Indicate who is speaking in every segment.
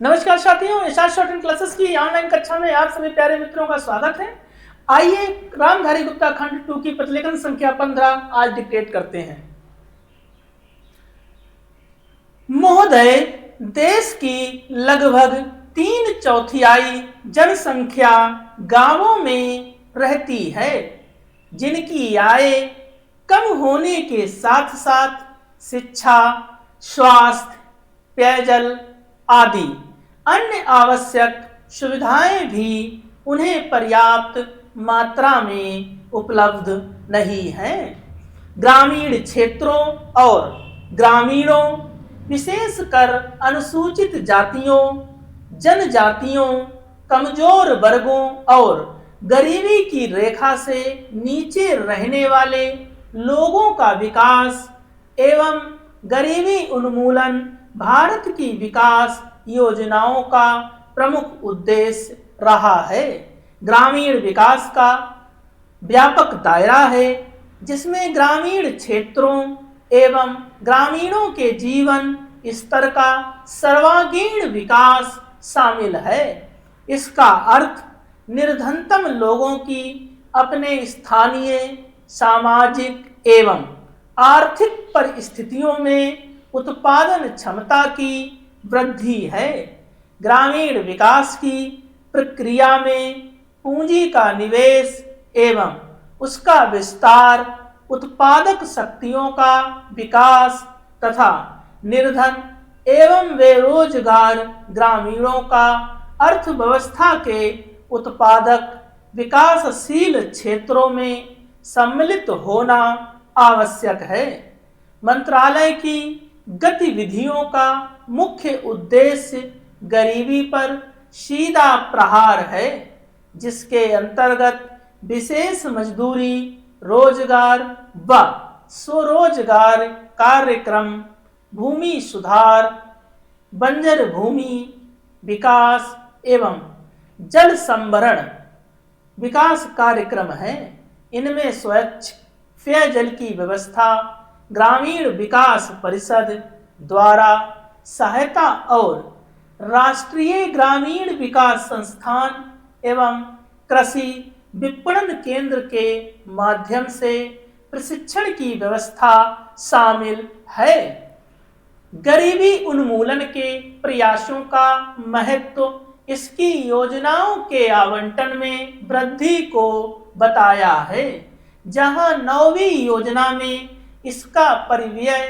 Speaker 1: नमस्कार साथियों, SR short and classes की ऑनलाइन कक्षा में आप सभी प्यारे मित्रों का स्वागत है। आइए रामधारी गुप्ता खंड 2 की प्रतिलेखन संख्या 15 आज डिक्टेट करते हैं। महोदय, देश की लगभग 3/4 जनसंख्या गांवों में रहती है, जिनकी आय कम होने के साथ साथ शिक्षा, स्वास्थ्य, पेयजल आदि अन्य आवश्यक सुविधाएं भी उन्हें पर्याप्त मात्रा में उपलब्ध नहीं हैं। ग्रामीण क्षेत्रों और ग्रामीणों, विशेषकर अनुसूचित जातियों, जनजातियों, कमजोर वर्गों और गरीबी की रेखा से नीचे रहने वाले लोगों का विकास एवं गरीबी उन्मूलन भारत की विकास योजनाओं का प्रमुख उद्देश्य रहा है। ग्रामीण विकास का व्यापक दायरा है, जिसमें ग्रामीण क्षेत्रों एवं ग्रामीणों के जीवन स्तर का सर्वांगीण विकास शामिल है। इसका अर्थ निर्धनतम लोगों की अपने स्थानीय सामाजिक एवं आर्थिक परिस्थितियों में उत्पादन क्षमता की वृद्धि है। ग्रामीण विकास की प्रक्रिया में पूंजी का निवेश एवं उसका विस्तार, उत्पादक शक्तियों का विकास तथा निर्धन एवं बेरोजगार ग्रामीणों का अर्थव्यवस्था के उत्पादक विकासशील क्षेत्रों में सम्मिलित होना आवश्यक है। मंत्रालय की गतिविधियों का मुख्य उद्देश्य गरीबी पर सीधा प्रहार है, जिसके अंतर्गत विशेष मजदूरी, रोजगार व स्वरोजगार कार्यक्रम, भूमि सुधार, बंजर भूमि विकास एवं जल संभरण विकास कार्यक्रम है। इनमें स्वच्छ पेयजल की व्यवस्था ग्रामीण विकास परिषद द्वारा सहायता और राष्ट्रीय ग्रामीण विकास संस्थान एवं कृषि विपणन केंद्र के माध्यम से प्रशिक्षण की व्यवस्था शामिल है। गरीबी उन्मूलन के प्रयासों का महत्व इसकी योजनाओं के आवंटन में वृद्धि को बताया है। जहां 9वीं योजना में इसका परिव्यय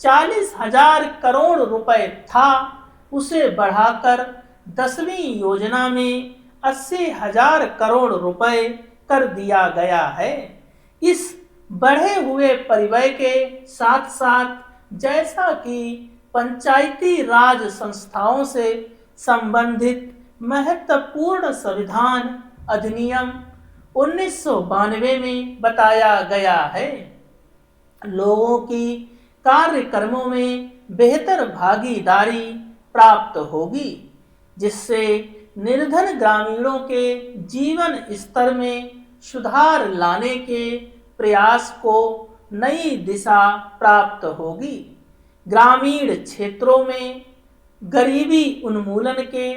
Speaker 1: 40,000 करोड़ रुपए था, उसे बढ़ाकर 10वीं योजना में 80,000 करोड़ रुपए कर दिया गया है। इस बढ़े हुए परिव्यय के साथ साथ जैसा कि पंचायती राज संस्थाओं से संबंधित महत्वपूर्ण संविधान अधिनियम 1992 में बताया गया है, लोगों की कार्यक्रमों में बेहतर भागीदारी प्राप्त होगी, जिससे निर्धन ग्रामीणों के जीवन स्तर में सुधार लाने के प्रयास को नई दिशा प्राप्त होगी। ग्रामीण क्षेत्रों में गरीबी उन्मूलन के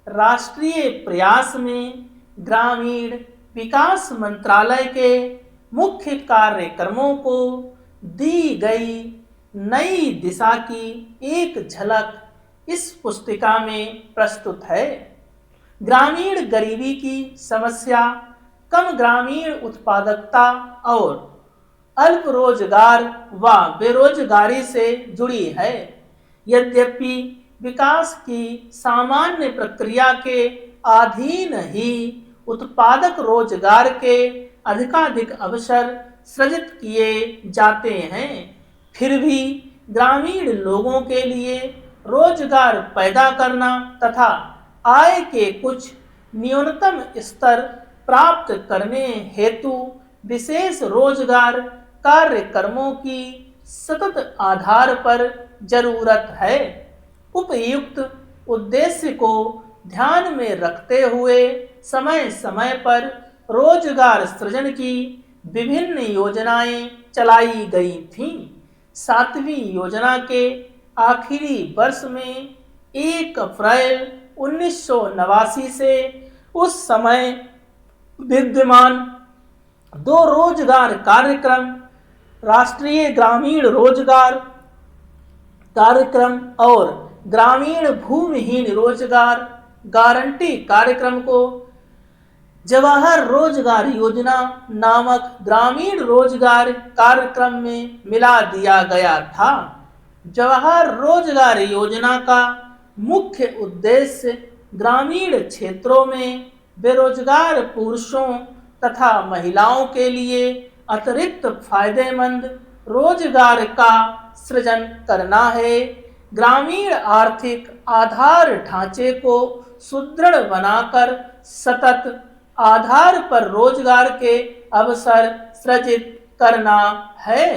Speaker 1: राष्ट्रीय प्रयास में ग्रामीण विकास मंत्रालय के मुख्य कार्यक्रमों को दी गई नई दिशा की एक झलक इस पुस्तिका में प्रस्तुत है। ग्रामीण गरीबी की समस्या कम ग्रामीण उत्पादकता और अल्प रोजगार व बेरोजगारी से जुड़ी है। यद्यपि विकास की सामान्य प्रक्रिया के अधीन ही उत्पादक रोजगार के अधिकाधिक अवसर सृजित किए जाते हैं, फिर भी ग्रामीण लोगों के लिए रोजगार पैदा करना तथा आय के कुछ न्यूनतम स्तर प्राप्त करने हेतु विशेष रोजगार कार्यक्रमों की सतत आधार पर जरूरत है। उपयुक्त उद्देश्य को ध्यान में रखते हुए समय समय पर रोजगार सृजन की विभिन्न योजनाएं चलाई गई थीं। 7वीं योजना के आखिरी वर्ष में 1 अप्रैल 1989 से उस समय विद्यमान 2 रोजगार कार्यक्रम, राष्ट्रीय ग्रामीण रोजगार कार्यक्रम और ग्रामीण भूमिहीन रोजगार गारंटी कार्यक्रम को जवाहर रोजगार योजना नामक ग्रामीण रोजगार कार्यक्रम में मिला दिया गया था। जवाहर रोजगार योजना का मुख्य उद्देश्य ग्रामीण क्षेत्रों में बेरोजगार पुरुषों तथा महिलाओं के लिए अतिरिक्त फायदेमंद रोजगार का सृजन करना है। ग्रामीण आर्थिक आधार ढांचे को सुदृढ़ बनाकर सतत आधार पर रोजगार के अवसर सृजित करना है।